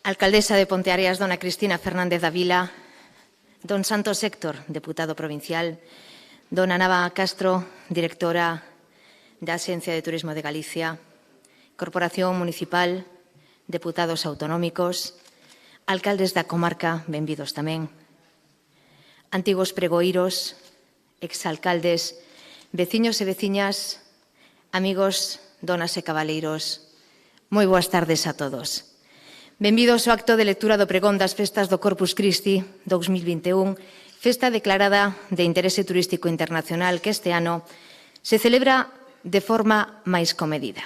Alcaldesa de Ponteareas, dona Cristina Fernández Davila, don Santos Héctor, deputado provincial, dona Nava Castro, directora da Axencia de Turismo de Galicia, Corporación Municipal, deputados autonómicos, alcaldes da comarca, benvidos tamén, antigos pregoeiros, exalcaldes, veciños e veciñas, amigos, donas e cabaleiros, moi boas tardes a todos. Benvidos ao acto de lectura do pregón das festas do Corpus Christi 2021, festa declarada de interese turístico internacional que este ano se celebra de forma máis comedida.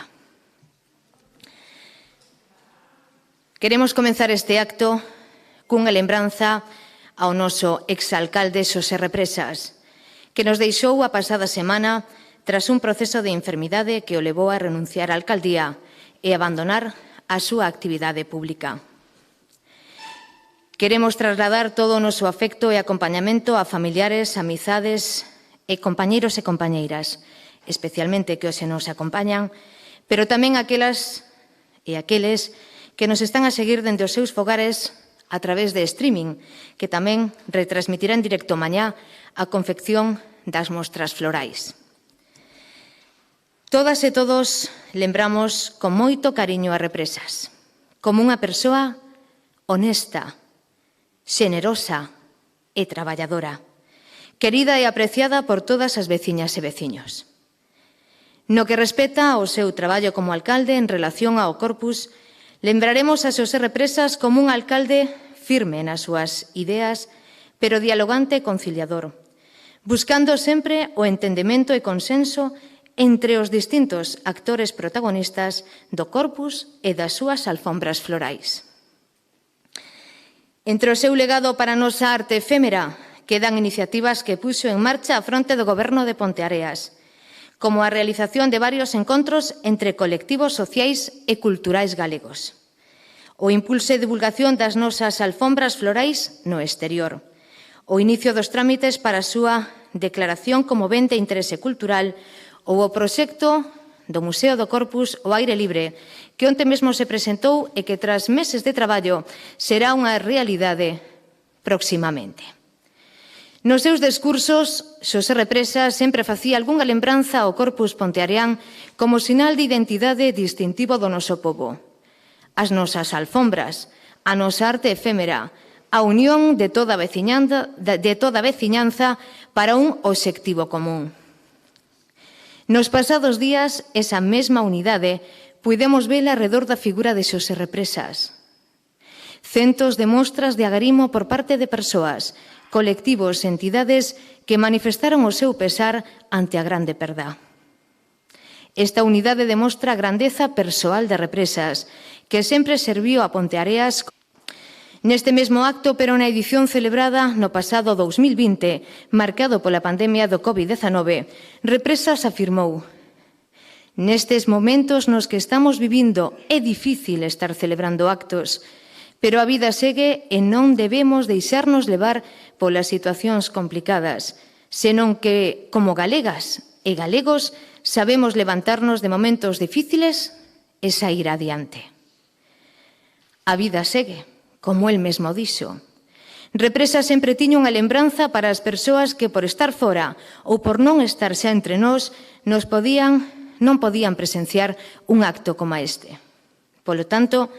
Queremos comenzar este acto cunha lembranza ao noso exalcalde Xosé Represas, que nos deixou a pasada semana tras un proceso de enfermidade que o levou a renunciar á alcaldía e abandonar a súa actividade pública. Queremos trasladar todo o noso afecto e acompañamento a familiares, amizades e compañeiros e compañeiras, especialmente que hoxe nos acompañan, pero tamén aquelas e aqueles que nos están a seguir dende os seus fogares a través de streaming, que tamén retransmitirá en directo mañá a confección das mostras florais. Todas e todos lembramos con moito cariño a Represas, como unha persoa honesta, xenerosa e traballadora, querida e apreciada por todas as veciñas e veciños. No que respecta ao seu traballo como alcalde en relación ao Corpus, lembraremos a Xosé Represas como un alcalde firme nas súas ideas, pero dialogante e conciliador, buscando sempre o entendemento e consenso entre os distintos actores protagonistas do Corpus e das súas alfombras florais. Entre o seu legado para a nosa arte efémera quedan iniciativas que puxo en marcha a fronte do Goberno de Ponteareas, como a realización de varios encontros entre colectivos sociais e culturais galegos, o impulso e divulgación das nosas alfombras florais no exterior, o inicio dos trámites para a súa declaración como ben de interese cultural ou o proxecto do Museo do Corpus ao aire libre, que onte mesmo se presentou e que tras meses de traballo será unha realidade proximamente. Nos seus discursos, Xosé Represas sempre facía algunha lembranza ao Corpus ponteareán como sinal de identidade distintivo do noso pobo. As nosas alfombras, a nosa arte efémera, a unión de toda a veciñanza para un obxectivo común. Nos pasados días, esa mesma unidade puidemos vela arredor da figura de Xosé Represas. Centos de mostras de agarimo por parte de persoas, colectivos e entidades que manifestaron o seu pesar ante a grande perda. Esta unidade demostra a grandeza persoal de Represas, que sempre serviu a Ponteareas. Neste mesmo acto, pero na edición celebrada no pasado 2020, marcado pola pandemia do COVID-19, Represas afirmou: "Nestes momentos nos que estamos vivindo é difícil estar celebrando actos, pero a vida segue e non debemos deixarnos levar polas situacións complicadas, senón que, como galegas e galegos, sabemos levantarnos de momentos difíciles e saír adiante. A vida segue, como el mesmo dixo. Represas sempre tiña unha lembranza para as persoas que por estar fora ou por non estar xa entre nós non podían presenciar un acto como este. Polo tanto,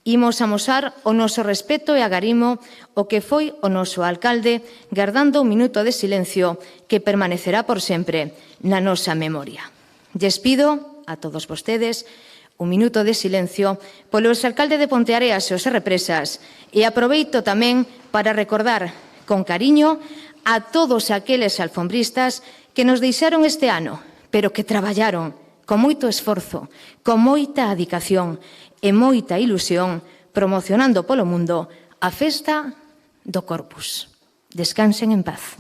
imos amosar o noso respeto e agarimo o que foi o noso alcalde, gardando un minuto de silencio que permanecerá por sempre na nosa memoria. Lles pido a todos vostedes un minuto de silencio polo exalcalde de Ponteareas, Xosé Represas, e aproveito tamén para recordar con cariño a todos aqueles alfombristas que nos deixaron este ano, pero que traballaron con moito esforzo, con moita dedicación e moita ilusión, promocionando polo mundo a festa do Corpus. Descansen en paz.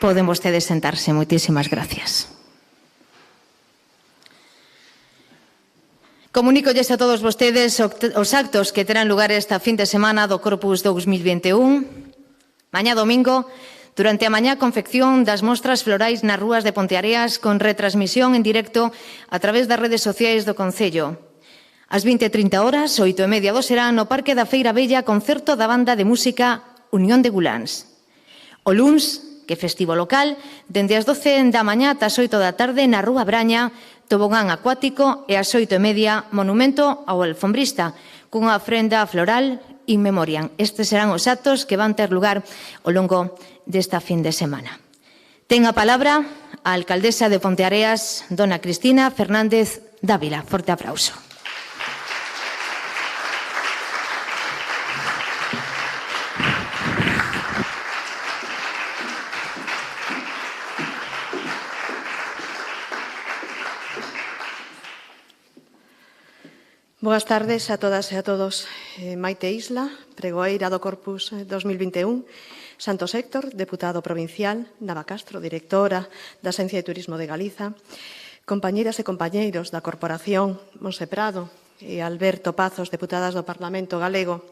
poden vostedes sentarse. Moitísimas gracias. Comunícolles a todos vostedes os actos que terán lugar esta fin de semana do Corpus 2021. Mañá domingo, durante a mañá, confección das mostras florais nas rúas de Ponteareas con retransmisión en directo a través das redes sociais do Concello. Ás 20:30 horas, 8:30 do serán, no Parque da Feira Bella, concerto da banda de música Unión de Guláns. O luns, que é festivo local, dende as 12 da mañá ata as 8 da tarde na Rúa Braña, tobogán acuático e ás 8:30 monumento ao alfombrista, cunha ofrenda floral in memoriam. Estes serán os actos que van ter lugar ao longo desta fin de semana. Ten a palabra a alcaldesa de Ponteareas, dona Cristina Fernández Dávila. Forte aplauso. Boas tardes a todas e a todos. Maite Isla, pregoeira do Corpus 2021, Santos Héctor, deputado provincial, Nava Castro, directora da Axencia de Turismo de Galiza, compañeiras e compañeiros da Corporación, Monse Prado e Alberto Pazos, deputadas do Parlamento Galego,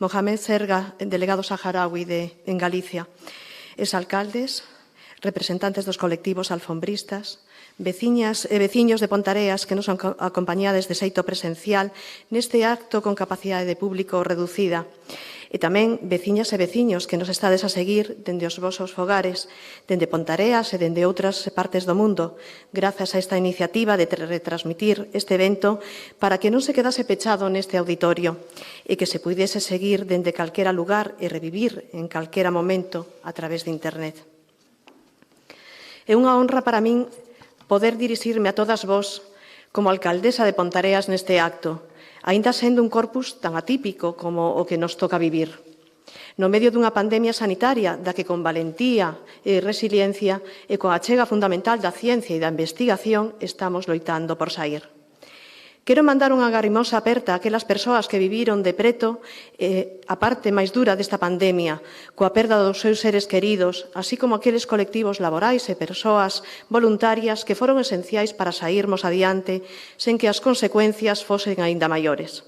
Mohamed Serga, delegado saharaui en Galicia, exalcaldes, representantes dos colectivos alfombristas, veciñas e veciños de Ponteareas que nos acompañades de xeito presencial neste acto con capacidade de público reducida. E tamén veciñas e veciños que nos estades a seguir dende os vosos fogares, dende Ponteareas e dende outras partes do mundo, grazas a esta iniciativa de retransmitir este evento para que non se quedase pechado neste auditorio e que se puidese seguir dende calquera lugar e revivir en calquera momento a través de Internet. É unha honra para min poder dirixirme a todas vós como alcaldesa de Ponteareas neste acto, aínda sendo un corpus tan atípico como o que nos toca vivir. No medio dunha pandemia sanitaria da que con valentía e resiliencia e coa achega fundamental da ciencia e da investigación estamos loitando por sair. Quero mandar unha agarimosa aperta a aquelas persoas que viviron de preto a parte máis dura desta pandemia, coa perda dos seus seres queridos, así como aqueles colectivos laborais e persoas voluntarias que foron esenciais para sairmos adiante sen que as consecuencias fosen aínda maiores.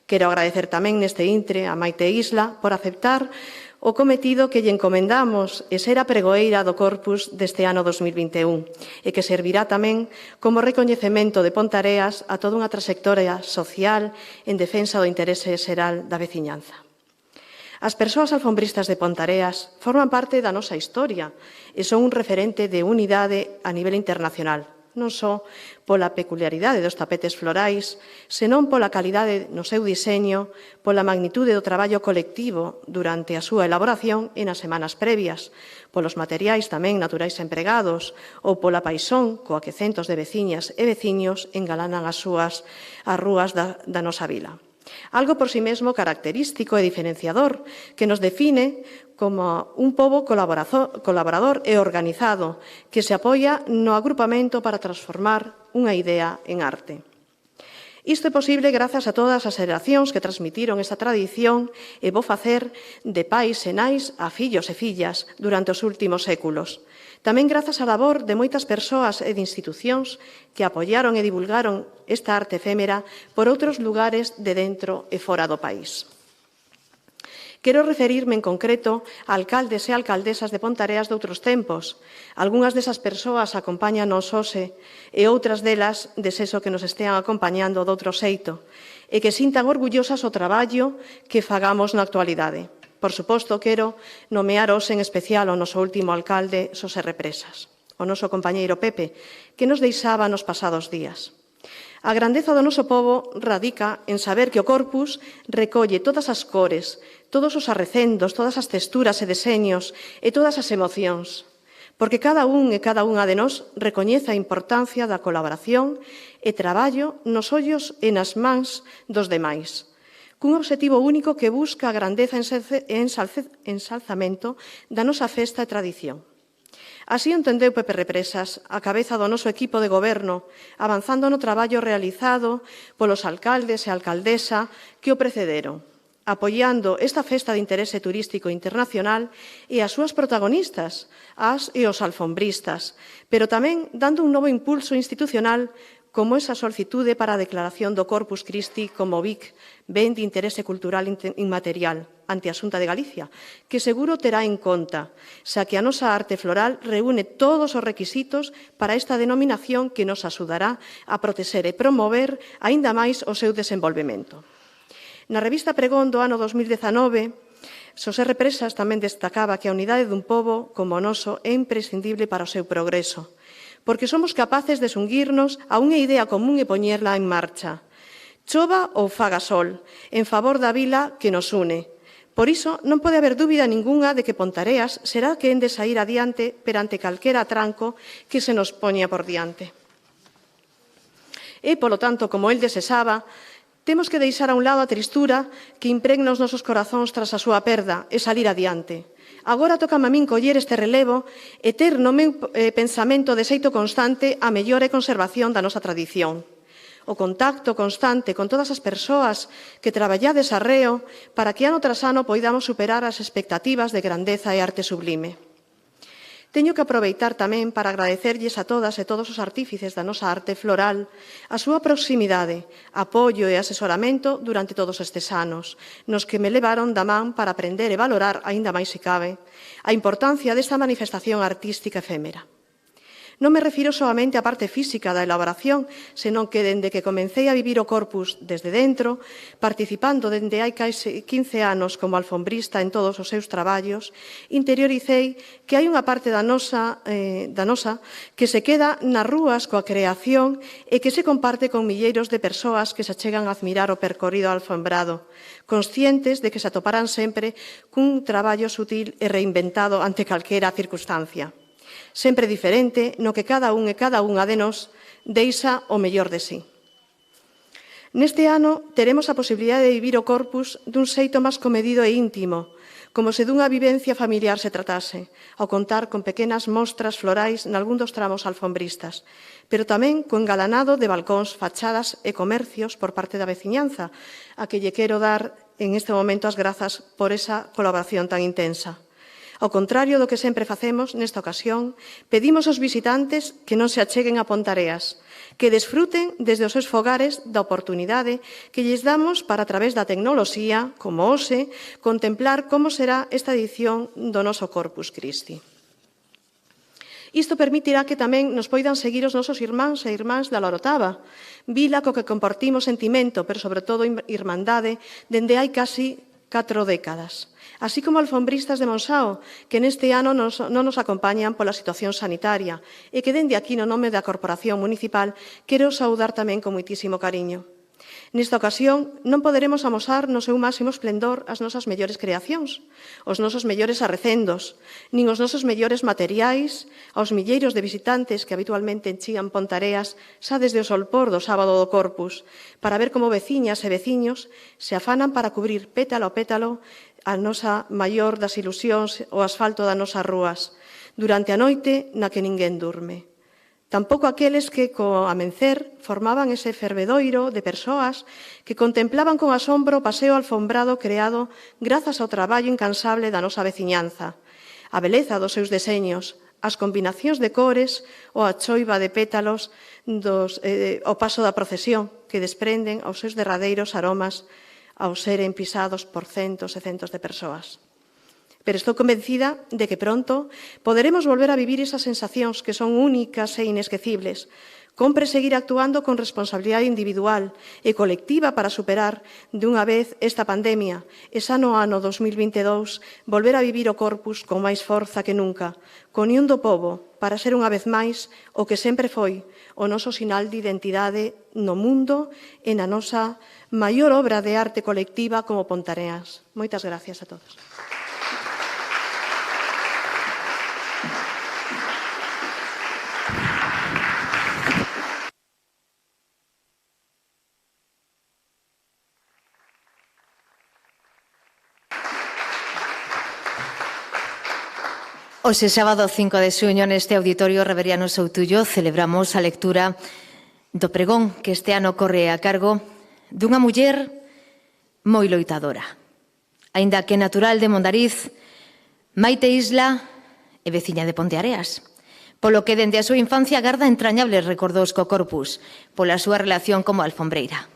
Quero agradecer tamén neste intre a Maite Isla por aceptar o cometido que lle encomendamos e ser a pregoeira do Corpus deste ano 2021 e que servirá tamén como recoñecemento de Ponteareas a toda unha trayectoria social en defensa do interese xeral da veciñanza. As persoas alfombristas de Ponteareas forman parte da nosa historia e son un referente de unidade a nivel internacional, non só pola peculiaridade dos tapetes florais, senón pola calidade no seu diseño, pola magnitude do traballo colectivo durante a súa elaboración e nas semanas previas, polos materiais tamén naturais empregados ou pola paixón coa que centos de veciñas e veciños engalanan as rúas da nosa vila. Algo por si mesmo característico e diferenciador que nos define como un pobo colaborador e organizado que se apoia no agrupamento para transformar unha idea en arte. Isto é posible grazas a todas as xeracións que transmitiron esta tradición e bo facer de pais e nais a fillos e fillas durante os últimos séculos. Tamén grazas á labor de moitas persoas e de institucións que apoiaron e divulgaron esta arte efémera por outros lugares de dentro e fora do país. Quero referirme en concreto a alcaldes e alcaldesas de Ponteareas de outros tempos. Algunhas desas persoas acompáñanos hoxe e outras delas desexo que nos estean acompañando doutro xeito e que sintan orgullosas o traballo que fagamos na actualidade. Por suposto, quero nomear hoxe en especial ao noso último alcalde, Xosé Represas, o noso compañeiro Pepe, que nos deixaba nos pasados días. A grandeza do noso pobo radica en saber que o Corpus recolle todas as cores, todos os arrecendos, todas as texturas e deseños e todas as emocións, porque cada un e cada unha de nós recoñece a importancia da colaboración e traballo nos ollos e nas mans dos demais, cun obxectivo único que busca a grandeza e ensalzamento da nosa festa e tradición. Así entendeu Pepe Represas, a cabeza do noso equipo de goberno, avanzando no traballo realizado polos alcaldes e alcaldesa que o precederon. apoiando esta festa de interese turístico internacional e as súas protagonistas, as e os alfombristas, pero tamén dando un novo impulso institucional como esa solicitude para a declaración do Corpus Christi como BIC, Ben de Interese Cultural Inmaterial, ante a Xunta de Galicia, que seguro terá en conta, xa que a nosa arte floral reúne todos os requisitos para esta denominación que nos axudará a protexer e promover aínda máis o seu desenvolvemento. Na revista Pregón do ano 2019, Xosé Represas tamén destacaba que a unidade dun pobo como o noso é imprescindible para o seu progreso, porque somos capaces de xunguirnos a unha idea común e poñerla en marcha. Chova ou faga sol, en favor da vila que nos une. Por iso, non pode haber dúbida ningunha de que Pontareas será quen de saír adiante perante calquera tranco que se nos poña por diante. E, polo tanto, como el desexaba, temos que deixar a un lado a tristura que impregna os nosos corazóns tras a súa perda e salir adiante. Agora toca a min coller este relevo e ter no meu pensamento de xeito constante a mellora e conservación da nosa tradición. O contacto constante con todas as persoas que traballades arreo para que ano tras ano poidamos superar as expectativas de grandeza e arte sublime. Teño que aproveitar tamén para agradecerlles a todas e todos os artífices da nosa arte floral a súa proximidade, apoio e asesoramento durante todos estes anos, nos que me levaron da man para aprender e valorar, aínda máis se cabe, a importancia desta manifestación artística efémera. Non me refiro solamente á parte física da elaboración, senón que dende que comecei a vivir o Corpus desde dentro, participando dende hai case 15 anos como alfombrista en todos os seus traballos, interioricei que hai unha parte da nosa que se queda nas rúas coa creación e que se comparte con milleiros de persoas que se achegan a admirar o percorrido alfombrado, conscientes de que se atoparán sempre cun traballo sutil e reinventado ante calquera circunstancia. Sempre diferente no que cada un e cada unha de nós deixa o mellor de sí. Neste ano teremos a posibilidade de vivir o Corpus dun xeito máis comedido e íntimo, como se dunha vivencia familiar se tratase, ao contar con pequenas mostras florais nalgún dos tramos alfombristas, pero tamén co engalanado de balcóns, fachadas e comercios por parte da veciñanza, a que lle quero dar en este momento as grazas por esa colaboración tan intensa. Ao contrario do que sempre facemos, nesta ocasión, pedimos aos visitantes que non se acheguen a Pontareas, que desfruten desde os seus fogares da oportunidade que lles damos para, a través da tecnoloxía, como hoxe, contemplar como será esta edición do noso Corpus Christi. Isto permitirá que tamén nos poidan seguir os nosos irmáns e irmáns da Lorotava, vila co que compartimos sentimento, pero sobre todo irmandade, dende hai casi 4 décadas. Así como alfombristas de Monsao, que neste ano non nos acompañan pola situación sanitaria e que dende aquí no nome da Corporación Municipal quero saudar tamén con moitísimo cariño. Nesta ocasión non poderemos amosar no seu máximo esplendor as nosas mellores creacións, os nosos mellores arrecendos, nin os nosos mellores materiais, aos milleiros de visitantes que habitualmente enchían Pontareas xa desde o solpor do sábado do Corpus, para ver como veciñas e veciños se afanan para cubrir pétalo a pétalo a nosa maior das ilusións, o asfalto das nosas rúas, durante a noite na que ninguén durme. Tampouco aqueles que, co amencer, formaban ese fervedoiro de persoas que contemplaban con asombro o paseo alfombrado creado grazas ao traballo incansable da nosa veciñanza, a beleza dos seus deseños, as combinacións de cores ou a choiva de pétalos o paso da procesión que desprenden aos seus derradeiros aromas ao seren pisados por centos e centos de persoas. Pero estou convencida de que pronto poderemos volver a vivir esas sensacións que son únicas e inesquecibles. Compre seguir actuando con responsabilidade individual e colectiva para superar dunha vez esta pandemia e xa no ano 2022 volver a vivir o Corpus con máis forza que nunca, con unión do pobo, para ser unha vez máis o que sempre foi o noso sinal de identidade no mundo e na nosa maior obra de arte colectiva como Pontareas. Moitas gracias a todos. Hoxe, sábado 5 de xuño, neste Auditorio Reveriano Soutullo, celebramos a lectura do pregón que este ano corre a cargo dunha muller moi loitadora, Aínda que natural de Mondariz, Maite Isla é veciña de Ponteareas, polo que dende a súa infancia garda entrañables recordos co Corpus, pola súa relación como alfombreira.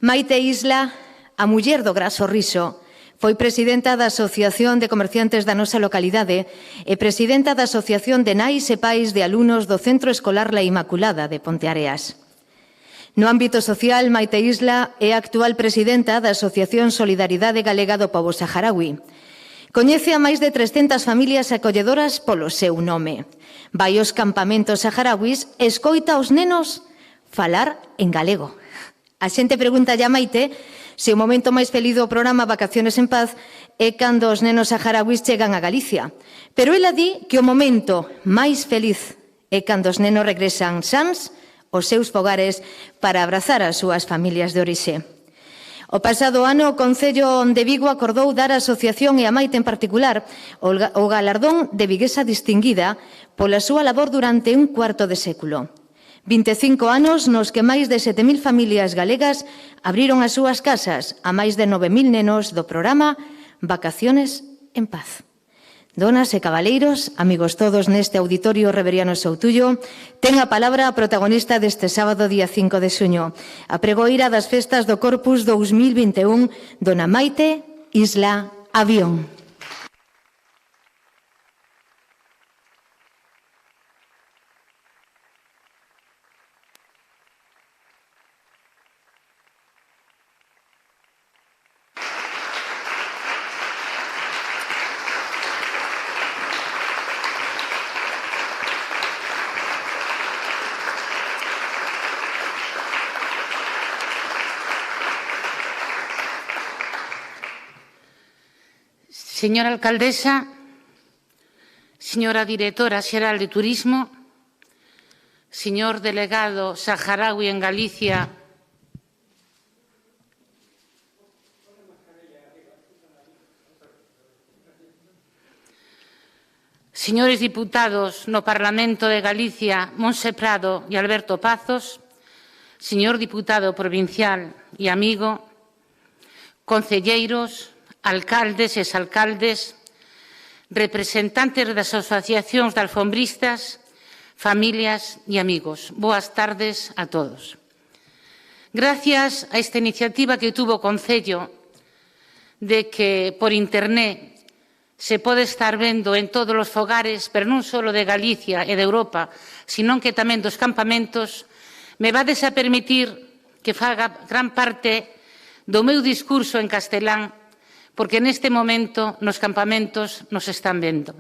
Maite Isla, a muller do graso riso, foi presidenta da Asociación de Comerciantes da nosa localidade e presidenta da Asociación de Nais e Pais de Alumnos do Centro Escolar La Inmaculada de Ponteareas. No ámbito social, Maite Isla é a actual presidenta da Asociación Solidaridade Galega do Pobo Saharaui. Coñece a máis de 300 familias acolledoras polo seu nome. Vai aos campamentos saharauis e escoita aos nenos falar en galego. A xente pregunta a Maite se o momento máis feliz do programa Vacaciones en Paz é cando os nenos saharauis chegan a Galicia. Pero ela di que o momento máis feliz é cando os nenos regresan sans aos seus fogares para abrazar as súas familias de orixe. O pasado ano, o Concello de Vigo acordou dar á asociación e a Maite en particular o galardón de viguesa distinguida pola súa labor durante un cuarto de século. 25 anos nos que máis de 7.000 familias galegas abriron as súas casas a máis de 9.000 nenos do programa Vacaciones en Paz. Donas e cabaleiros, amigos todos neste auditorio Reveriano Soutullo, ten a palabra a protagonista deste sábado día 5 de xuño, a pregoeira das festas do Corpus 2021, dona Maite Isla Avión. Señora alcaldesa, señora directora xeral de Turismo, señor delegado saharaui en Galicia, señores diputados no Parlamento de Galicia, Monse Prado e Alberto Pazos, señor diputado provincial e amigo, concelleiros, alcaldes e exalcaldes, representantes das asociacións de alfombristas, familias e amigos. Boas tardes a todos. Gracias a esta iniciativa que tuvo o Concello de que por internet se pode estar vendo en todos os fogares, pero non só de Galicia e de Europa, sino que tamén dos campamentos, me vades a permitir que faga gran parte do meu discurso en castelán, porque neste momento nos campamentos nos están vendo.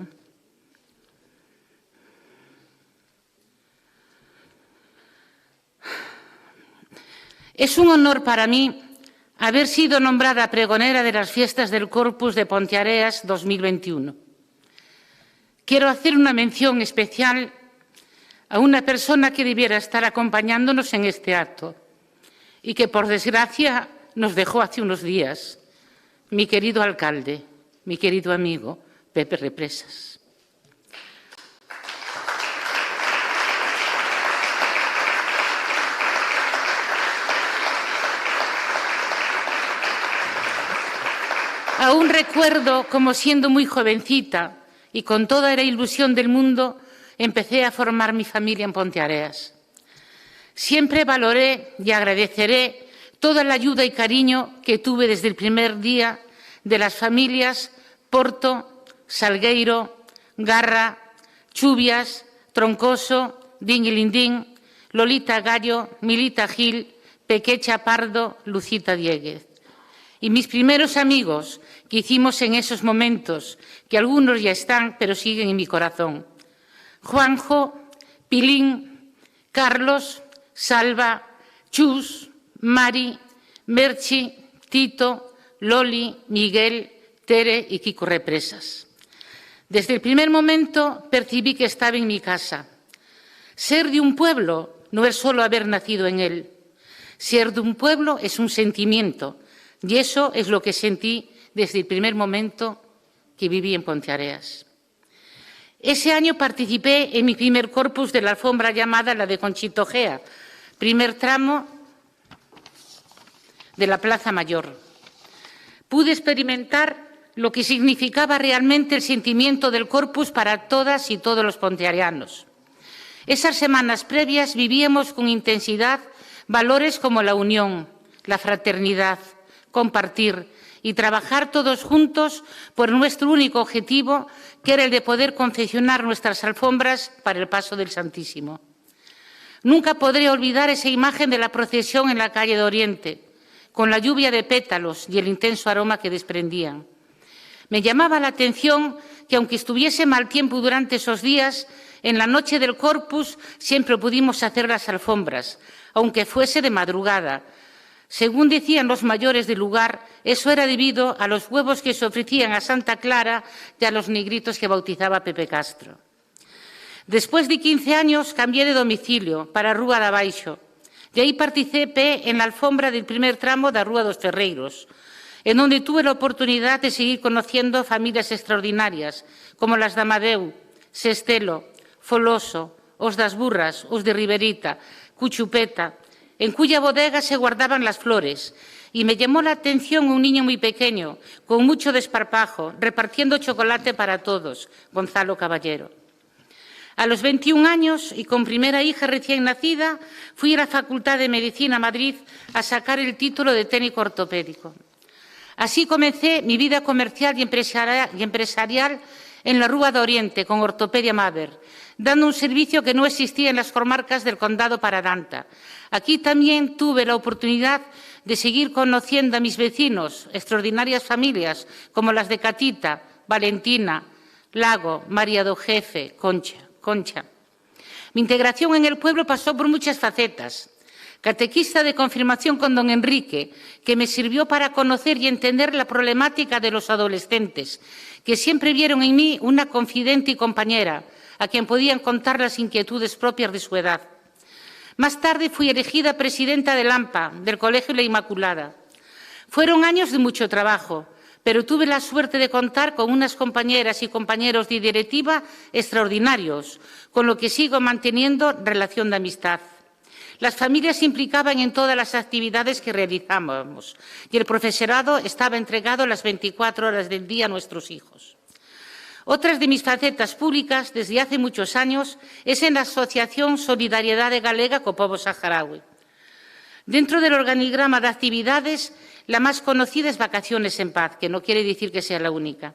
Es un honor para mí haber sido nombrada pregonera de las fiestas del Corpus de Ponteareas 2021. Quiero hacer una mención especial a una persona que debiera estar acompañándonos en este acto y que, por desgracia, nos dejó hace unos días. Mi querido alcalde, mi querido amigo, Pepe Represas. Aún recuerdo como siendo muy jovencita y con toda la ilusión del mundo empecé a formar mi familia en Ponteareas. Siempre valoré y agradeceré toda la ayuda y cariño que tuve desde el primer día de las familias Porto, Salgueiro, Garra, Chubias, Troncoso, Dinguilindín, Lolita Gallo, Milita Gil, Pequecha Pardo, Lucita Dieguez. Y mis primeros amigos que hicimos en esos momentos, que algunos ya están, pero siguen en mi corazón. Juanjo, Pilín, Carlos, Salva, Chus, Mari, Merchi, Tito, Loli, Miguel, Tere y Kiko Represas. Desde el primer momento percibí que estaba en mi casa. Ser de un pueblo no es solo haber nacido en él. Ser de un pueblo es un sentimiento y eso es lo que sentí desde el primer momento que viví en Ponteareas. Ese año participé en mi primer corpus de la alfombra llamada la de Conchito Gea, primer tramo de la Plaza Mayor. Pude experimentar lo que significaba realmente el sentimiento del Corpus para todas y todos los ponteareanos. Esas semanas previas vivíamos con intensidad valores como la unión, la fraternidad, compartir y trabajar todos juntos por nuestro único objetivo, que era el de poder confeccionar nuestras alfombras para el paso del Santísimo. Nunca podré olvidar esa imagen de la procesión en la calle de Oriente, con la lluvia de pétalos y el intenso aroma que desprendían. Me llamaba la atención que, aunque estuviese mal tiempo durante esos días, en la noche del Corpus siempre pudimos hacer las alfombras, aunque fuese de madrugada. Según decían los mayores del lugar, eso era debido a los huevos que se ofrecían a Santa Clara y a los negritos que bautizaba Pepe Castro. Después de 15 años cambié de domicilio para Rúa de Abaixo y ahí participé en la alfombra del primer tramo de Rúa dos Ferreiros, en donde tuve la oportunidad de seguir conociendo familias extraordinarias como las de Amadeu, Sestelo, Foloso, os das Burras, os de Riberita, Cuchupeta, en cuya bodega se guardaban las flores, y me llamó la atención un niño muy pequeño, con mucho desparpajo, repartiendo chocolate para todos, Gonzalo Caballero. A los 21 años y con primera hija recién nacida, fui a la Facultad de Medicina a Madrid a sacar el título de técnico ortopédico. Así comencé mi vida comercial y empresarial en la Rúa de Oriente con Ortopedia Maver, dando un servicio que no existía en las comarcas del Condado Paradanta. Aquí también tuve la oportunidad de seguir conociendo a mis vecinos, extraordinarias familias como las de Catita, Valentina, Lago, María do Jefe, Concha. Mi integración en el pueblo pasó por muchas facetas. Catequista de confirmación con don Enrique, que me sirvió para conocer y entender la problemática de los adolescentes, que siempre vieron en mí una confidente y compañera, a quien podían contar las inquietudes propias de su edad. Más tarde fui elegida presidenta del AMPA, del Colegio La Inmaculada. Fueron años de mucho trabajo, pero tuve la suerte de contar con unas compañeras y compañeros de directiva extraordinarios, con lo que sigo manteniendo relación de amistad. Las familias se implicaban en todas las actividades que realizábamos y el profesorado estaba entregado las 24 horas del día a nuestros hijos. Otras de mis facetas públicas desde hace muchos años es en la Asociación Solidariedade Galega co Pobo Saharaui. Dentro del organigrama de actividades, la más conocida es Vacaciones en Paz, que no quiere decir que sea la única.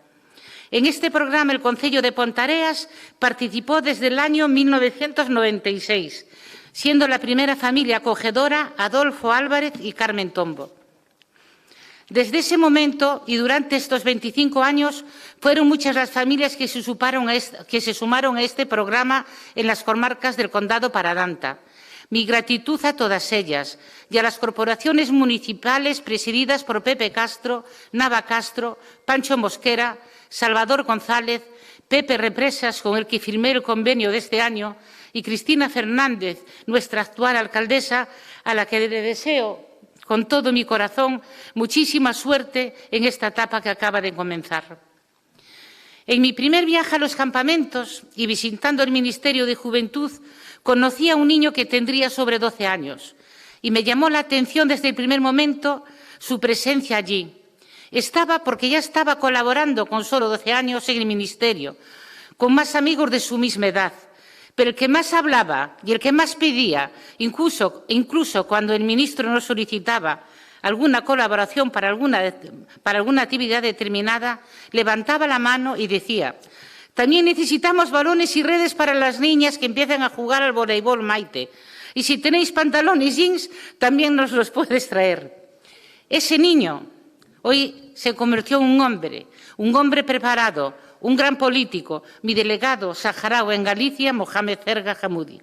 En este programa, el Concello de Ponteareas participó desde el año 1996, siendo la primera familia acogedora Adolfo Álvarez y Carmen Tombo. Desde ese momento y durante estos 25 años fueron muchas las familias que se sumaron a este programa en las comarcas del Condado Paradanta. Mi gratitud a todas ellas y a las corporaciones municipales presididas por Pepe Castro, Nava Castro, Pancho Mosquera, Salvador González, Pepe Represas, con el que firmé el convenio de este año, y Cristina Fernández, nuestra actual alcaldesa, a la que le deseo con todo mi corazón muchísima suerte en esta etapa que acaba de comenzar. En mi primer viaje a los campamentos y visitando el Ministerio de Juventud, conocí a un niño que tendría sobre 12 años y me llamó la atención desde el primer momento su presencia allí. Estaba porque ya estaba colaborando con solo 12 años en el Ministerio, con más amigos de su misma edad. Pero el que más hablaba y el que más pedía, incluso cuando el ministro nos solicitaba alguna colaboración para alguna actividad determinada, levantaba la mano y decía: también necesitamos balones y redes para las niñas que empiezan a jugar al voleibol, Maite. Y si tenéis pantalones jeans, también nos los puedes traer. Ese niño hoy se convirtió en un hombre preparado, un gran político, mi delegado saharaui en Galicia, Mohamed Zerga Hamoudi.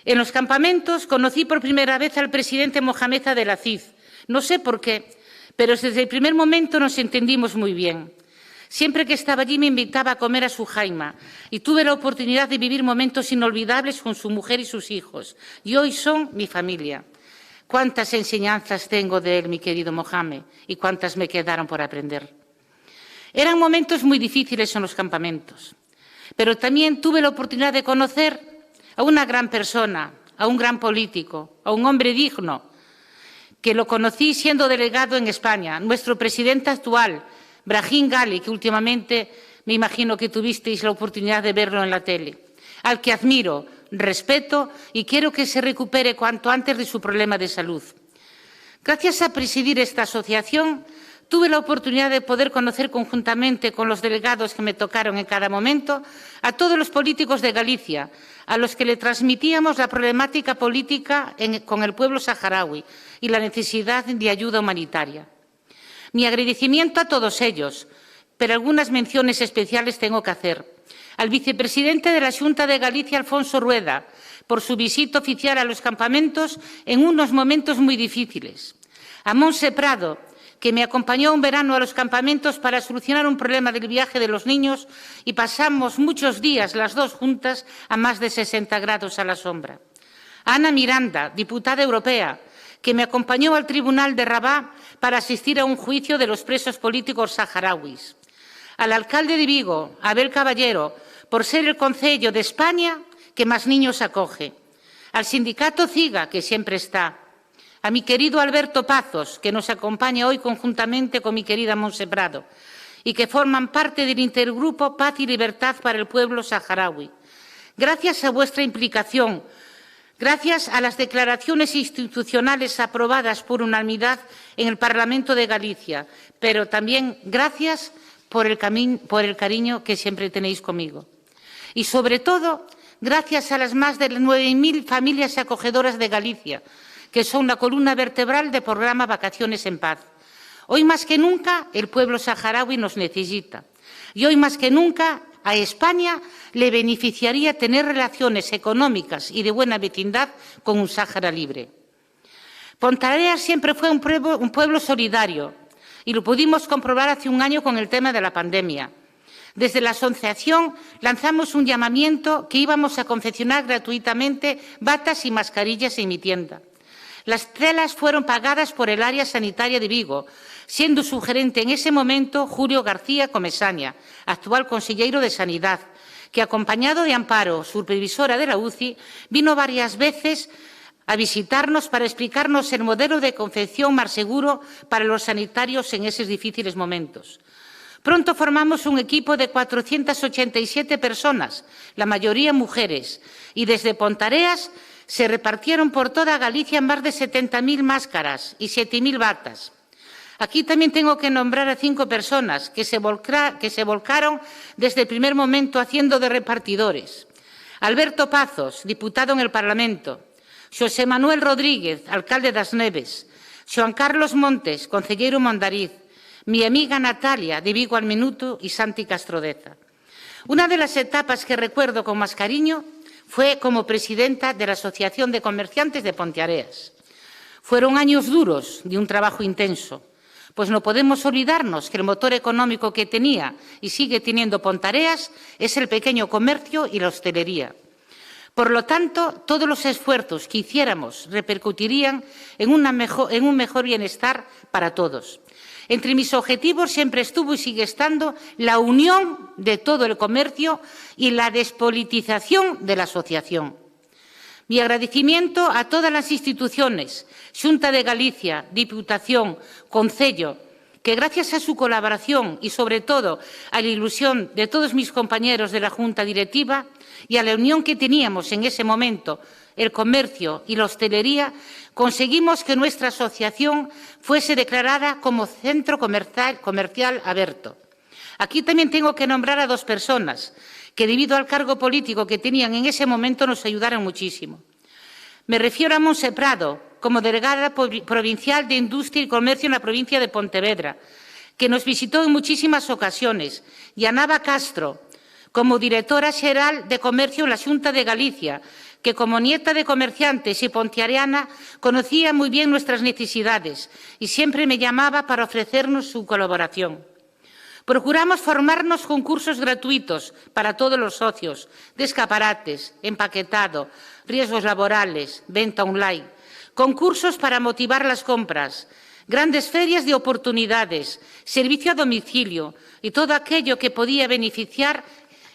En los campamentos conocí por primera vez al presidente Mohamed Abdelaziz. No sé por qué, pero desde el primer momento nos entendimos muy bien. Siempre que estaba allí me invitaba a comer a su jaima y tuve la oportunidad de vivir momentos inolvidables con su mujer y sus hijos. Y hoy son mi familia. Cuántas enseñanzas tengo de él, mi querido Mohamed, y cuántas me quedaron por aprender. Eran momentos muy difíciles en los campamentos, pero también tuve la oportunidad de conocer a una gran persona, a un gran político, a un hombre digno, que lo conocí siendo delegado en España, nuestro presidente actual, Brahim Ghali, que últimamente me imagino que tuvisteis la oportunidad de verlo en la tele, al que admiro, respeto y quiero que se recupere cuanto antes de su problema de salud. Gracias a presidir esta asociación, tuve la oportunidad de poder conocer conjuntamente con los delegados que me tocaron en cada momento a todos los políticos de Galicia, a los que le transmitíamos la problemática política con el pueblo saharaui y la necesidad de ayuda humanitaria. Mi agradecimiento a todos ellos, pero algunas menciones especiales tengo que hacer. Al vicepresidente de la Xunta de Galicia, Alfonso Rueda, por su visita oficial a los campamentos en unos momentos muy difíciles. A Monse Prado, que me acompañó un verano a los campamentos para solucionar un problema del viaje de los niños y pasamos muchos días las dos juntas a más de 60 grados a la sombra. A Ana Miranda, diputada europea, que me acompañó al Tribunal de Rabat para asistir a un juicio de los presos políticos saharauis. Al alcalde de Vigo, Abel Caballero, por ser el concello de España que más niños acoge. Al sindicato CIGA, que siempre está. A mi querido Alberto Pazos, que nos acompaña hoy conjuntamente con mi querida Monse Prado, y que forman parte del intergrupo Paz y Libertad para el pueblo saharaui. Gracias a vuestra implicación, gracias a las declaraciones institucionales aprobadas por unanimidad en el Parlamento de Galicia, pero también gracias por el cariño que siempre tenéis conmigo. Y, sobre todo, gracias a las más de 9.000 familias acogedoras de Galicia, que son la columna vertebral del programa Vacaciones en Paz. Hoy más que nunca el pueblo saharaui nos necesita. Y hoy más que nunca a España le beneficiaría tener relaciones económicas y de buena vecindad con un Sáhara libre. Ponteareas siempre fue un pueblo solidario y lo pudimos comprobar hace un año con el tema de la pandemia. Desde la asociación lanzamos un llamamiento que íbamos a confeccionar gratuitamente batas y mascarillas en mi tienda. Las telas fueron pagadas por el área sanitaria de Vigo, siendo su gerente en ese momento Julio García Comesaña, actual consejero de Sanidad, que acompañado de Amparo, supervisora de la UCI, vino varias veces a visitarnos para explicarnos el modelo de confección más seguro para los sanitarios en esos difíciles momentos. Pronto formamos un equipo de 487 personas, la mayoría mujeres, y desde Ponteareas se repartieron por toda Galicia más de 70.000 máscaras y 7.000 batas. Aquí también tengo que nombrar a 5 personas que se volcaron desde el primer momento haciendo de repartidores. Alberto Pazos, diputado en el Parlamento. Xosé Manuel Rodríguez, alcalde das Neves. Xoan Carlos Montes, concelleiro Mondariz. Mi amiga Natalia, de Vigo al Minuto, y Santi Castrodeza. Una de las etapas que recuerdo con más cariño fue como presidenta de la Asociación de Comerciantes de Ponteareas. Fueron años duros de un trabajo intenso, pues no podemos olvidarnos que el motor económico que tenía y sigue teniendo Ponteareas es el pequeño comercio y la hostelería. Por lo tanto, todos los esfuerzos que hiciéramos repercutirían en un mejor bienestar para todos. Entre mis objetivos siempre estuvo y sigue estando la unión de todo el comercio y la despolitización de la asociación. Mi agradecimiento a todas las instituciones, Xunta de Galicia, Diputación, Concello, que gracias a su colaboración y sobre todo a la ilusión de todos mis compañeros de la Junta Directiva y a la unión que teníamos en ese momento, el comercio y la hostelería, conseguimos que nuestra asociación fuese declarada como centro comercial abierto. Aquí también tengo que nombrar a 2 personas que, debido al cargo político que tenían en ese momento, nos ayudaron muchísimo. Me refiero a Monse Prado, como delegada provincial de Industria y Comercio en la provincia de Pontevedra, que nos visitó en muchísimas ocasiones, y a Nava Castro, como directora xeral de Comercio en la Xunta de Galicia, que como nieta de comerciantes y ponteareana conocía muy bien nuestras necesidades y siempre me llamaba para ofrecernos su colaboración. Procuramos formarnos con cursos gratuitos para todos los socios, de escaparates, empaquetado, riesgos laborales, venta online, concursos para motivar las compras, grandes ferias de oportunidades, servicio a domicilio y todo aquello que podía beneficiar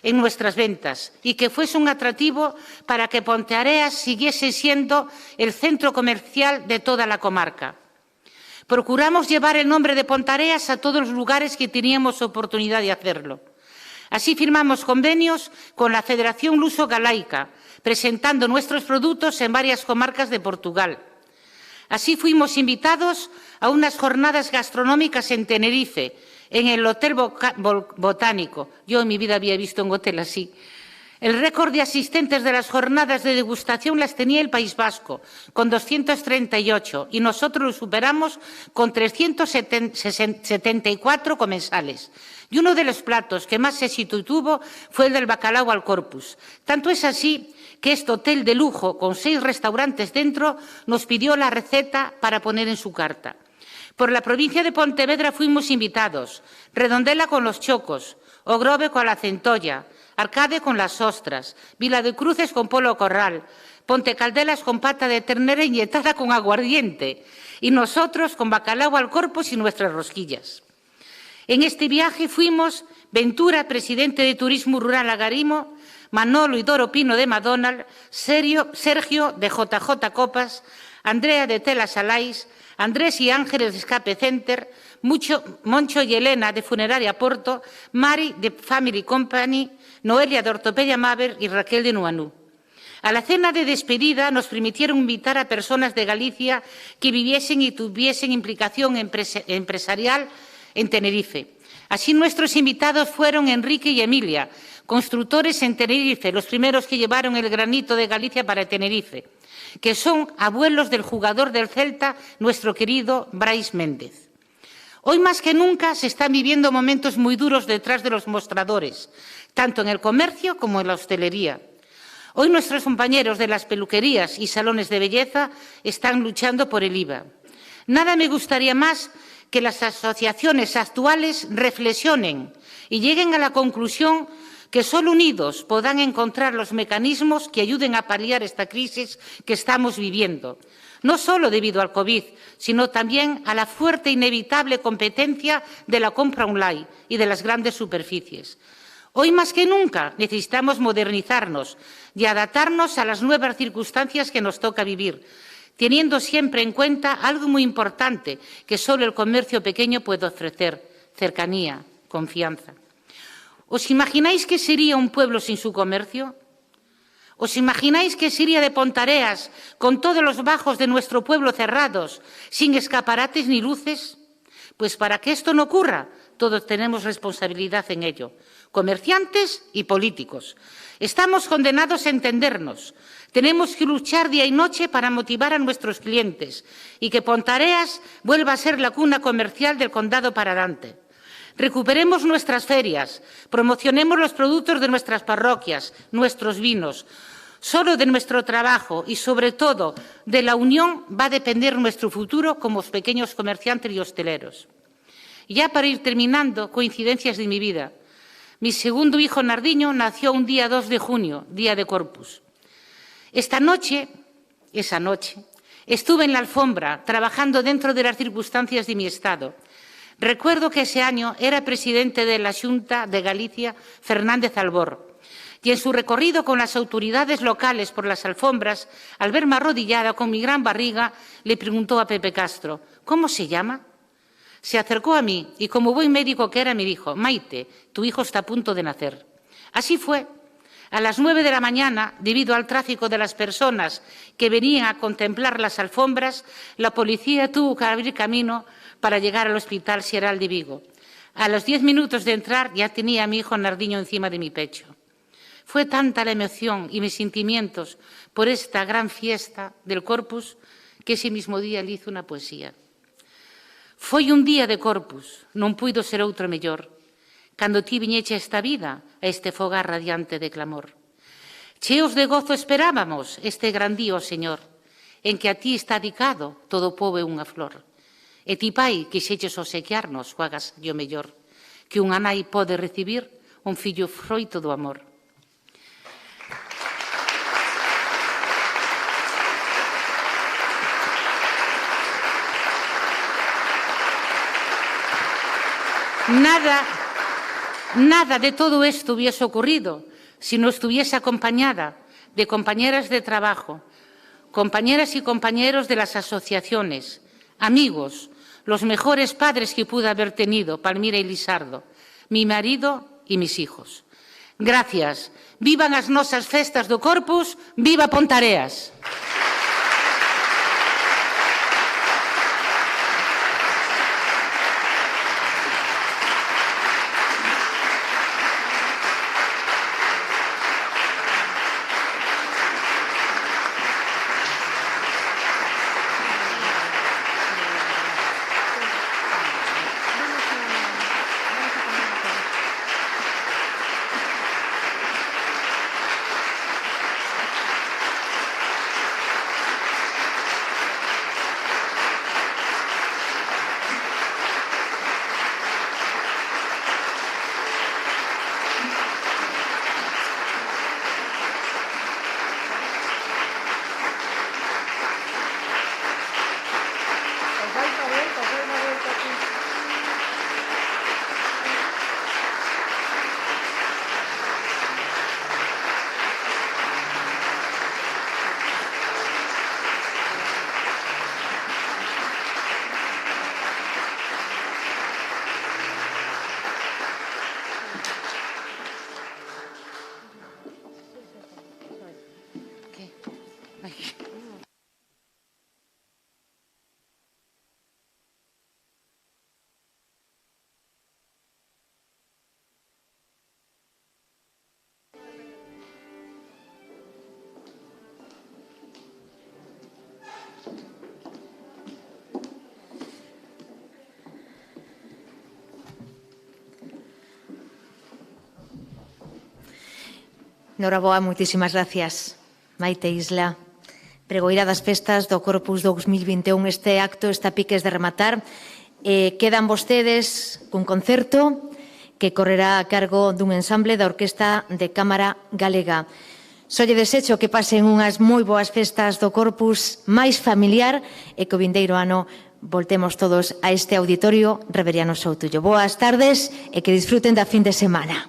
en nuestras ventas y que fuese un atractivo para que Ponteareas siguiese siendo el centro comercial de toda la comarca. Procuramos llevar el nombre de Pontareas a todos los lugares que teníamos oportunidad de hacerlo. Así firmamos convenios con la Federación Luso-Galaica, presentando nuestros productos en varias comarcas de Portugal. Así fuimos invitados a unas jornadas gastronómicas en Tenerife, en el Hotel Botánico. Yo en mi vida había visto un hotel así. El récord de asistentes de las jornadas de degustación las tenía el País Vasco, con 238, y nosotros lo superamos con 374 comensales. Y uno de los platos que más éxito tuvo fue el del bacalao al corpus. Tanto es así que este hotel de lujo, con 6 restaurantes dentro, nos pidió la receta para poner en su carta. Por la provincia de Pontevedra fuimos invitados, Redondela con los chocos, Ogrove con la centolla, Arcade con las ostras, Vila de Cruces con polo corral, Ponte Caldelas con pata de ternera inyectada con aguardiente y nosotros con bacalao al corpus y nuestras rosquillas. En este viaje fuimos Ventura, presidente de Turismo Rural Agarimo, Manolo y Doro Pino de McDonald's, Sergio de JJ Copas, Andrea de Tela Salais, Andrés y Ángeles de Escape Center, Moncho y Elena de Funeraria Porto, Mari de Family Company, Noelia de Ortopedia Maver y Raquel de Nuanú. A la cena de despedida nos permitieron invitar a personas de Galicia que viviesen y tuviesen implicación empresarial en Tenerife. Así nuestros invitados fueron Enrique y Emilia, constructores en Tenerife, los primeros que llevaron el granito de Galicia para Tenerife, que son abuelos del jugador del Celta, nuestro querido Brais Méndez. Hoy más que nunca se están viviendo momentos muy duros detrás de los mostradores, tanto en el comercio como en la hostelería. Hoy nuestros compañeros de las peluquerías y salones de belleza están luchando por el IVA. Nada me gustaría más que las asociaciones actuales reflexionen y lleguen a la conclusión que solo unidos podrán encontrar los mecanismos que ayuden a paliar esta crisis que estamos viviendo, no solo debido al COVID, sino también a la fuerte e inevitable competencia de la compra online y de las grandes superficies. Hoy más que nunca necesitamos modernizarnos y adaptarnos a las nuevas circunstancias que nos toca vivir, teniendo siempre en cuenta algo muy importante que solo el comercio pequeño puede ofrecer: cercanía, confianza. ¿Os imagináis qué sería un pueblo sin su comercio? ¿Os imagináis qué sería de Pontareas con todos los bajos de nuestro pueblo cerrados, sin escaparates ni luces? Pues para que esto no ocurra, todos tenemos responsabilidad en ello, comerciantes y políticos. Estamos condenados a entendernos. Tenemos que luchar día y noche para motivar a nuestros clientes y que Pontareas vuelva a ser la cuna comercial del condado para adelante. Recuperemos nuestras ferias, promocionemos los productos de nuestras parroquias, nuestros vinos. Solo de nuestro trabajo y, sobre todo, de la unión va a depender nuestro futuro como pequeños comerciantes y hosteleros. Ya para ir terminando, coincidencias de mi vida. Mi segundo hijo, Nardiño, nació un día 2 de junio, día de Corpus. Esa noche, estuve en la alfombra, trabajando dentro de las circunstancias de mi estado. Recuerdo que ese año era presidente de la Xunta de Galicia, Fernández Albor, y en su recorrido con las autoridades locales por las alfombras, al verme arrodillada con mi gran barriga, le preguntó a Pepe Castro: ¿cómo se llama? Se acercó a mí y, como buen médico que era, me dijo: Maite, tu hijo está a punto de nacer. Así fue. A las 9 de la mañana, debido al tráfico de las personas que venían a contemplar las alfombras, la policía tuvo que abrir camino para llegar al Hospital Xeral de Vigo. A los 10 minutos de entrar ya tenía a mi hijo Nardiño encima de mi pecho. Fue tanta la emoción y mis sentimientos por esta gran fiesta del Corpus que ese mismo día le hice una poesía. Foi un día de Corpus, non puido ser outro mellor, cando ti viñeche a esta vida, a este fogar radiante de clamor. Cheos de gozo esperábamos este gran día, Señor, en que a ti está dedicado todo o pobo e unha flor. E ti, Pai, quixeches obsequiarnos, coagas o mellor, que unha nai pode recibir un fillo froito do amor. Nada de todo esto hubiese ocurrido si no estuviese acompañada de compañeras de trabajo, compañeras y compañeros de las asociaciones, amigos, los mejores padres que pude haber tenido, Palmira y Lisardo, mi marido y mis hijos. Gracias. Vivan as nosas festas do Corpus, viva Ponteareas. Noraboa, moitísimas gracias. Maite Isla, pregoeira das festas do Corpus 2021. Este acto está a piques de rematar. Quedan vostedes cun concerto que correrá a cargo dun ensamble da Orquesta de Cámara Galega. Só lle desecho que pasen unhas moi boas festas do Corpus máis familiar e que o vindeiro ano voltemos todos a este auditorio Reveriano Soutullo. Boas tardes e que disfruten da fin de semana.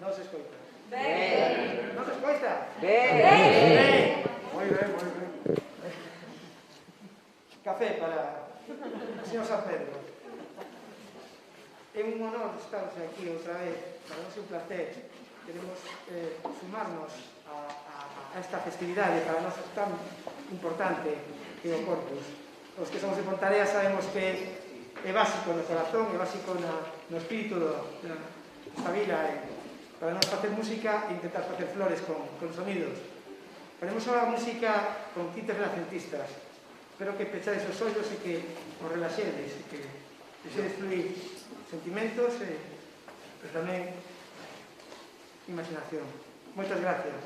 Non se escoita. Non se escoita? Moi ben, moi ben. Café para o señor San Pedro. É un honor estar aquí outra vez, para nós é un placer. Queremos sumarnos a esta festividade para nós tan importante que é o Corpus. Os que somos de Ponteareas sabemos que é básico no corazón, é básico no espírito desta vila. Para nós facer música e intentar facer flores con sonidos. Faremos agora música con tintes renacentistas. Espero que pechades os ollos e que os relaxedes e que deixedes fluir sentimentos e tamén imaginación. Moitas gracias.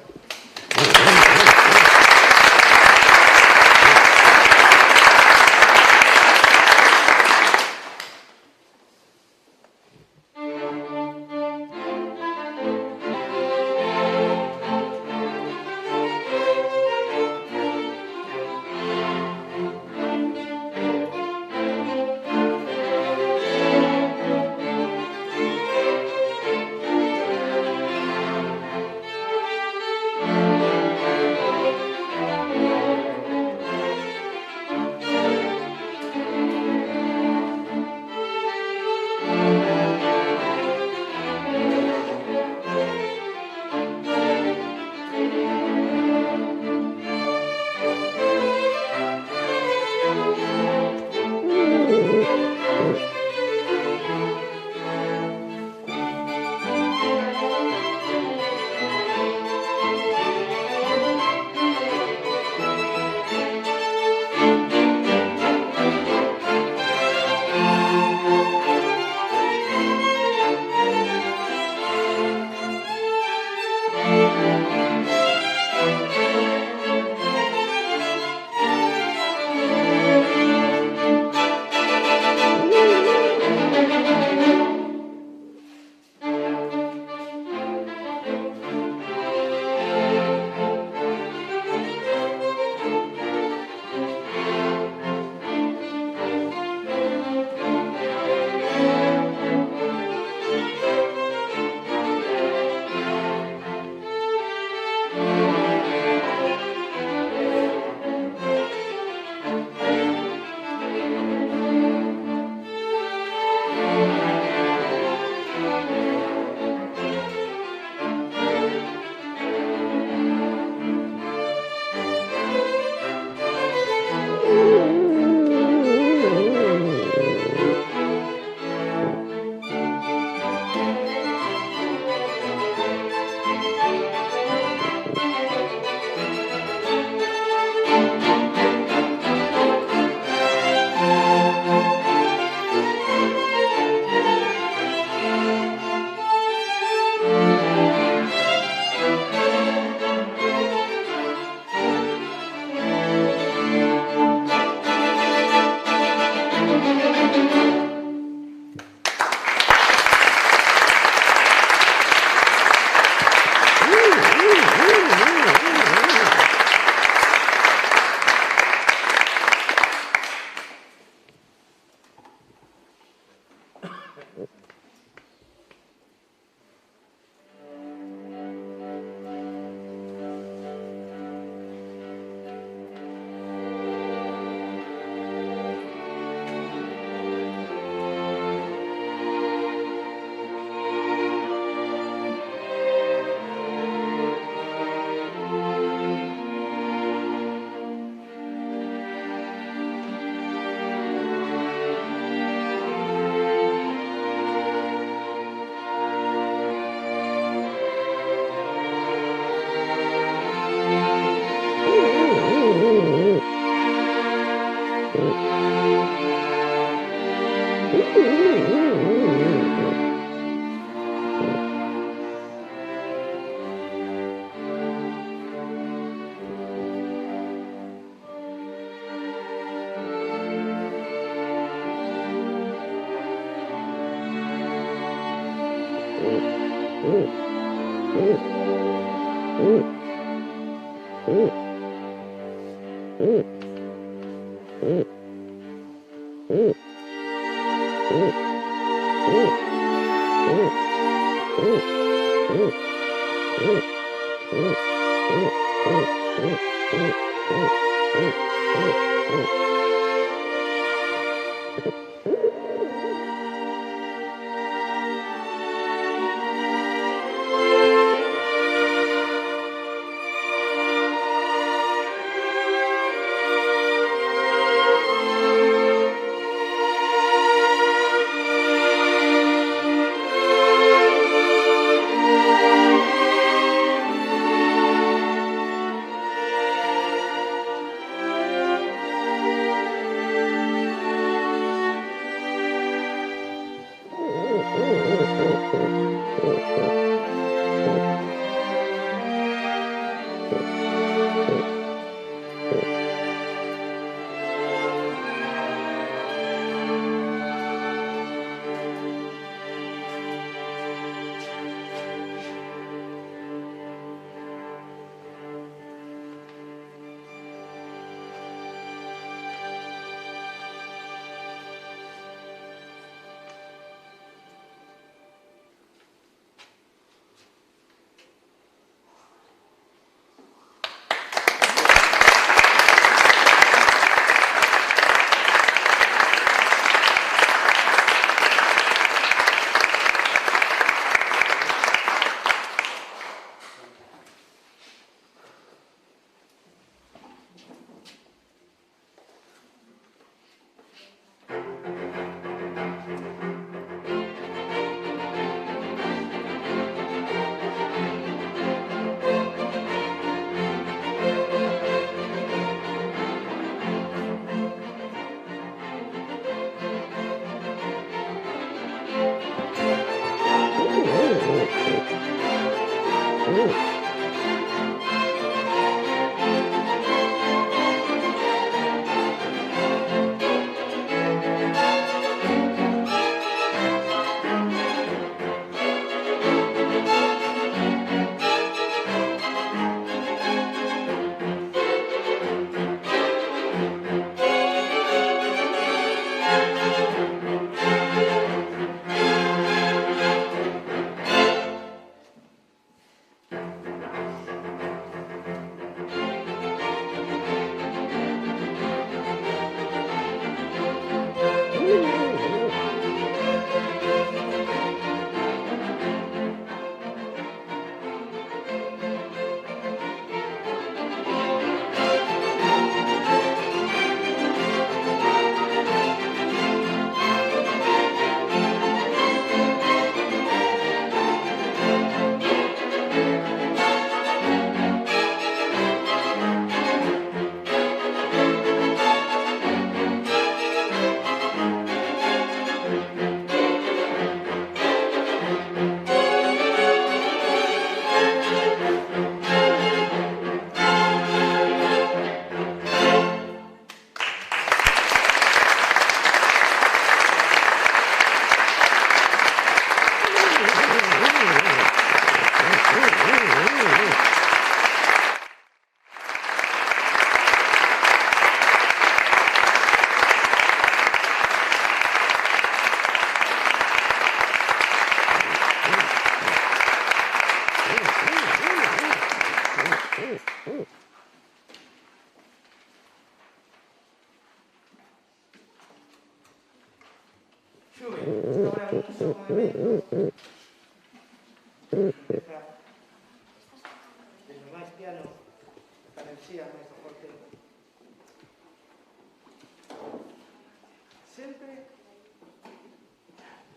Sempre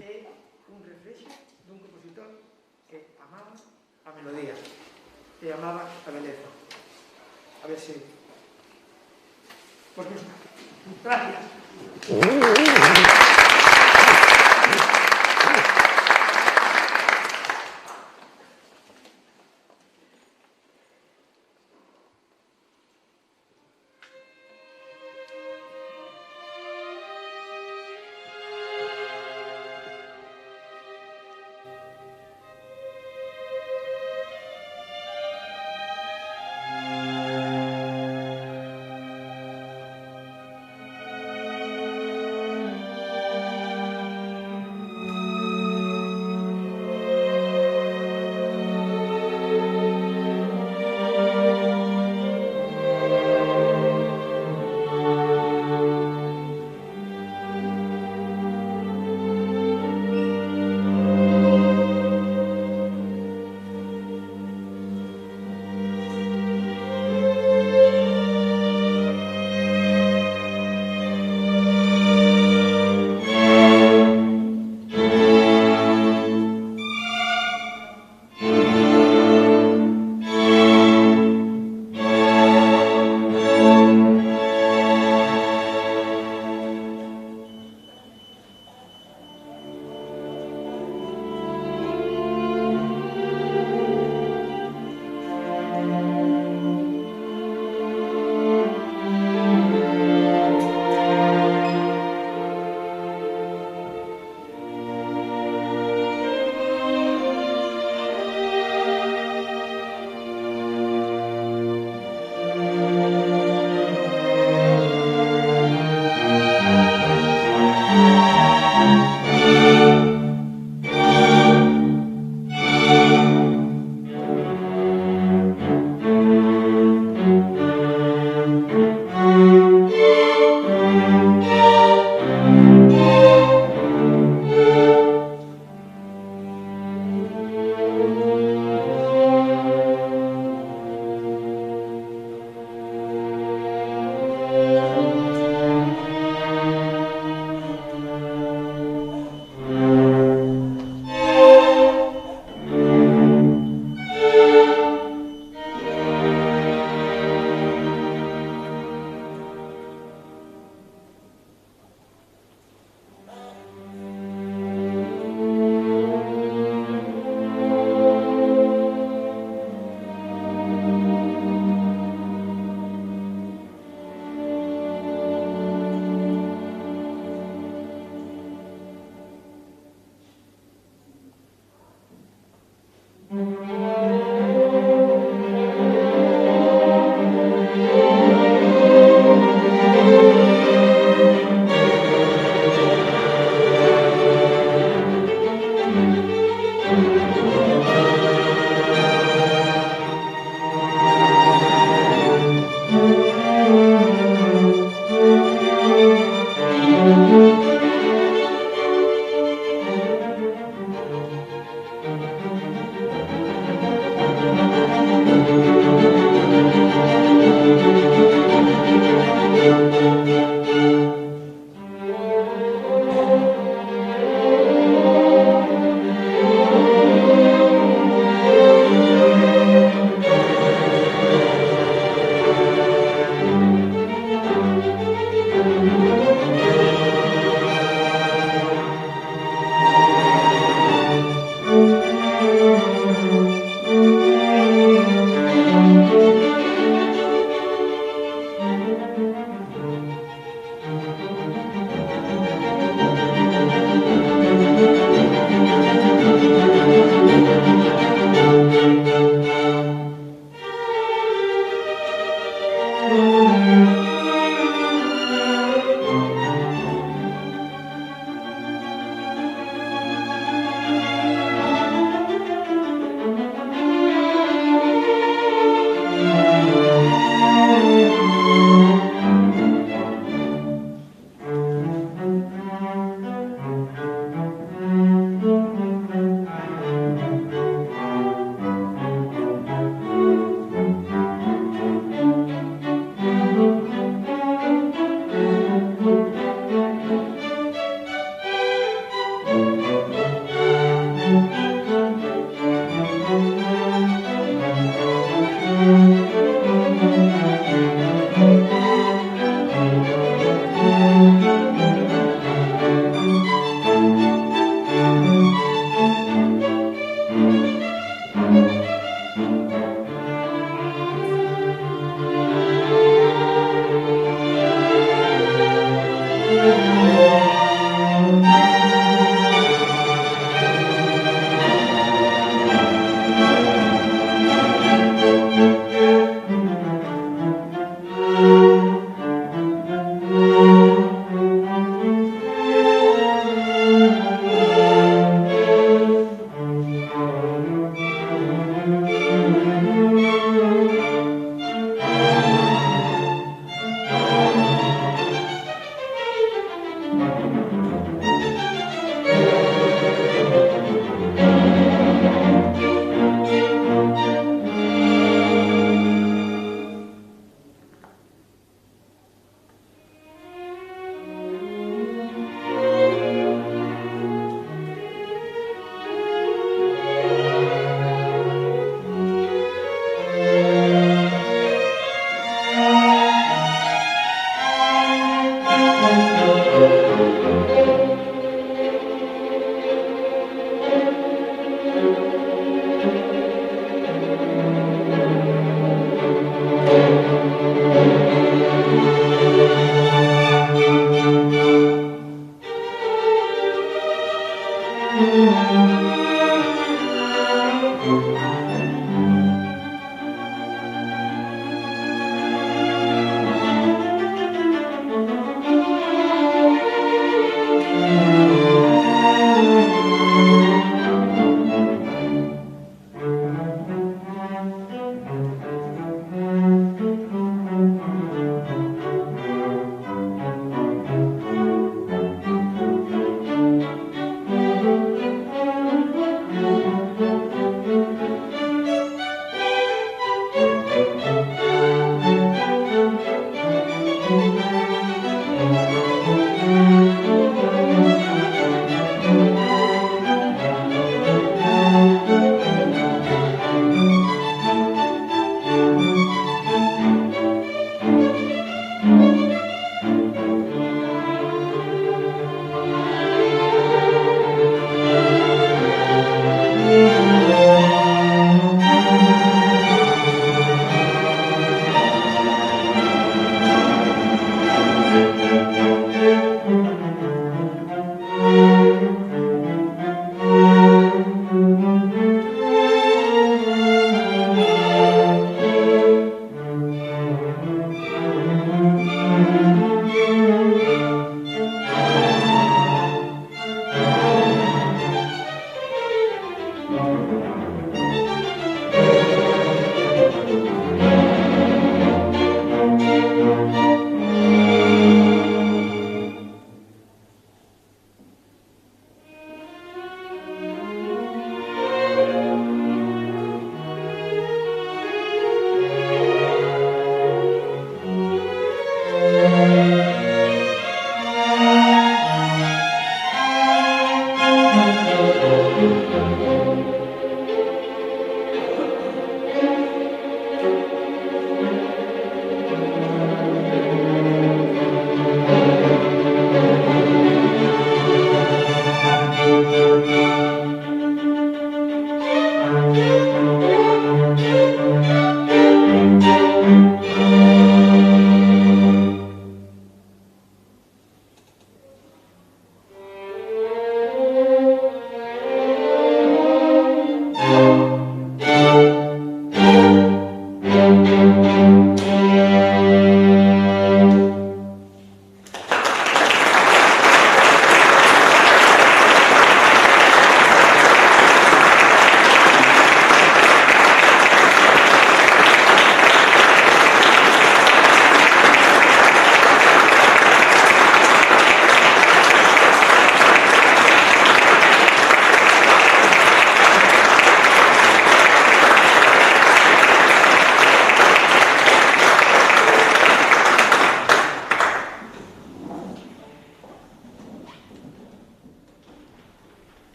é un reflexo dun compositor que amaba a melodía e amaba a beleza. A ver se... Porque... Gracias.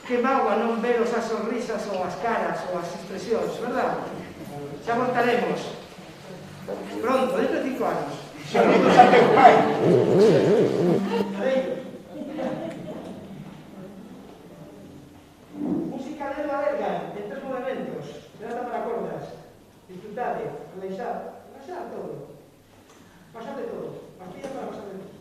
Que mágoa non veros as sonrisas ou as caras ou as expresións, verdad? Xa voltaremos. Pronto, dentro de 5 anos. Saludos a teu pai. Adeus. Música de Valerga, en 3 movimentos. Trata para cordas. Disfrutade, relaxar. Relaxar todo. Pasar de todo. Pastilla para pasar de todo.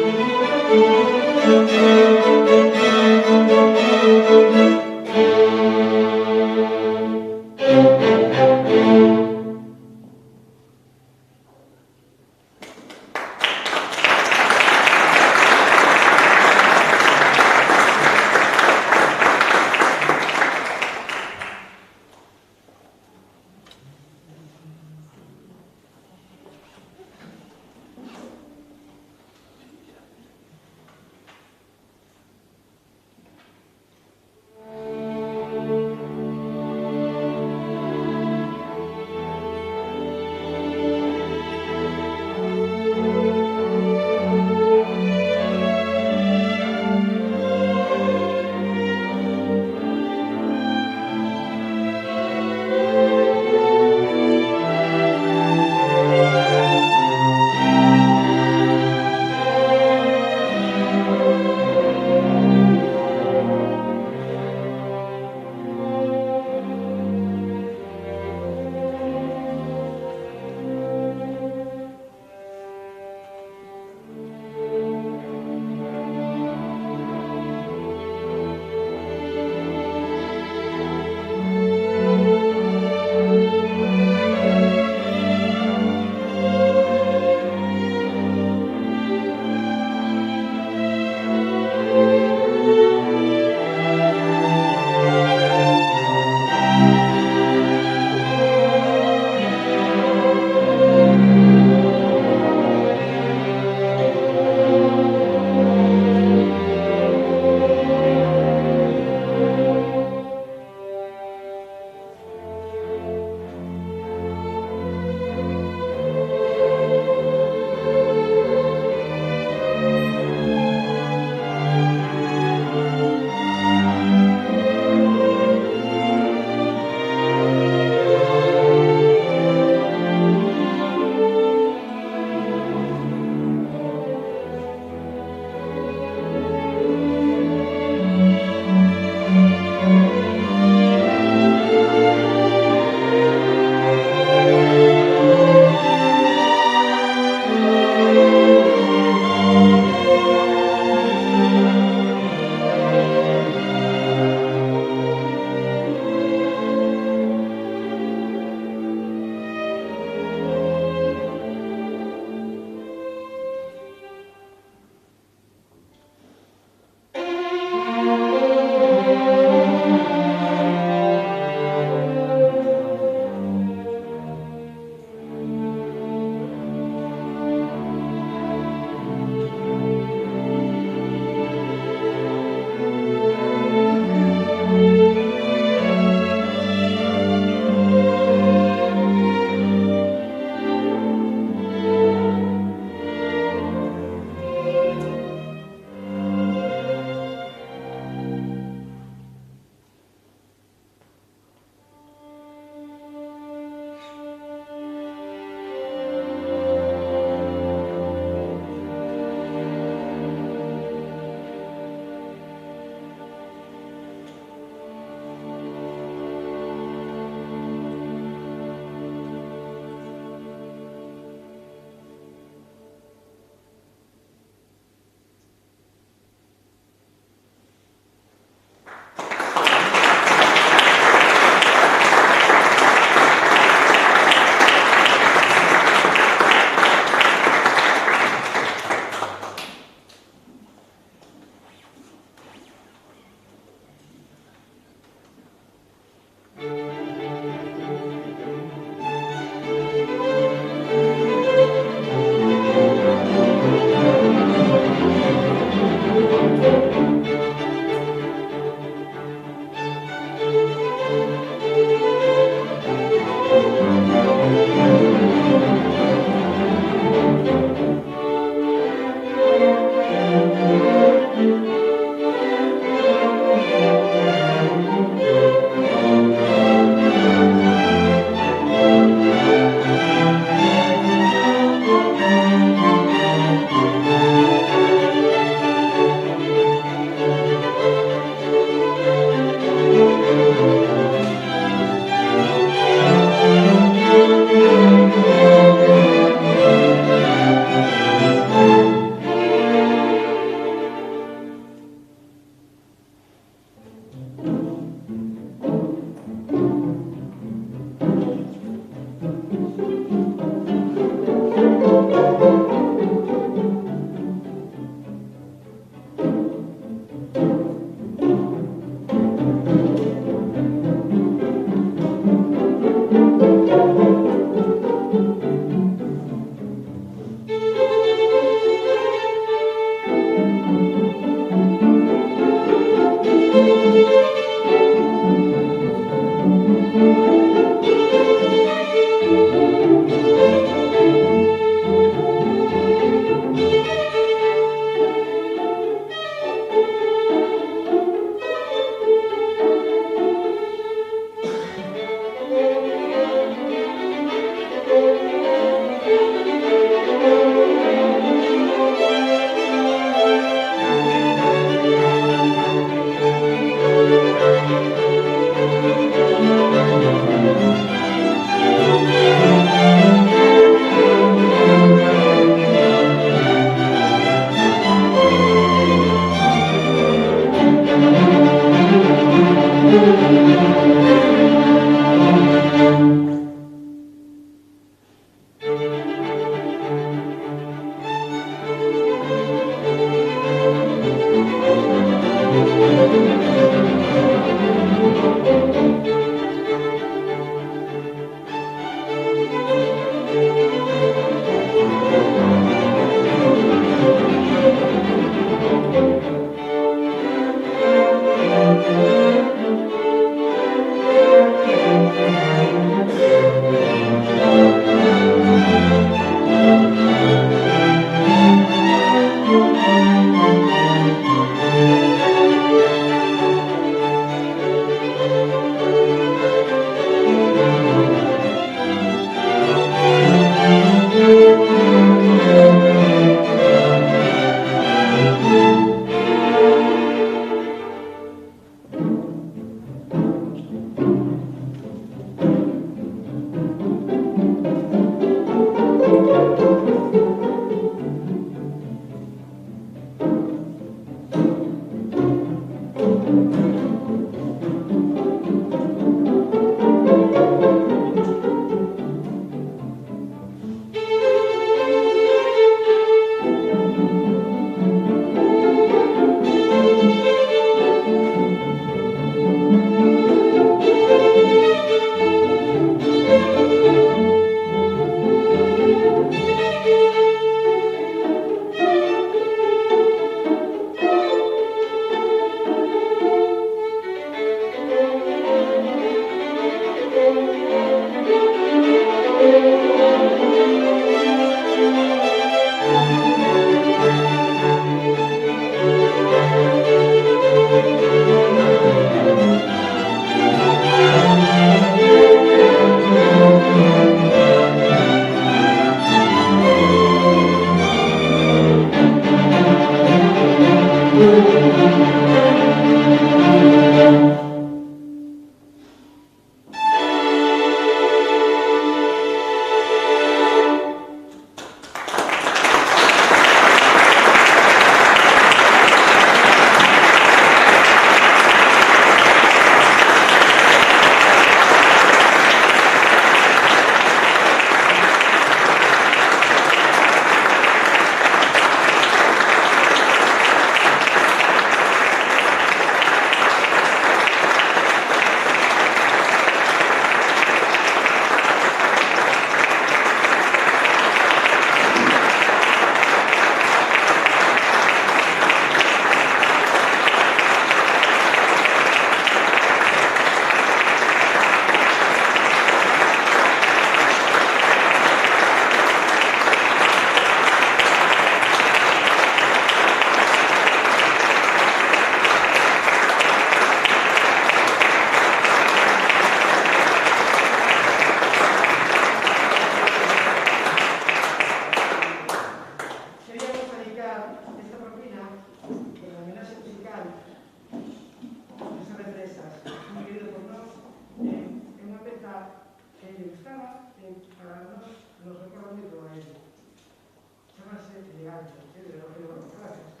Chamase Elegante, de Rogelio Gracias.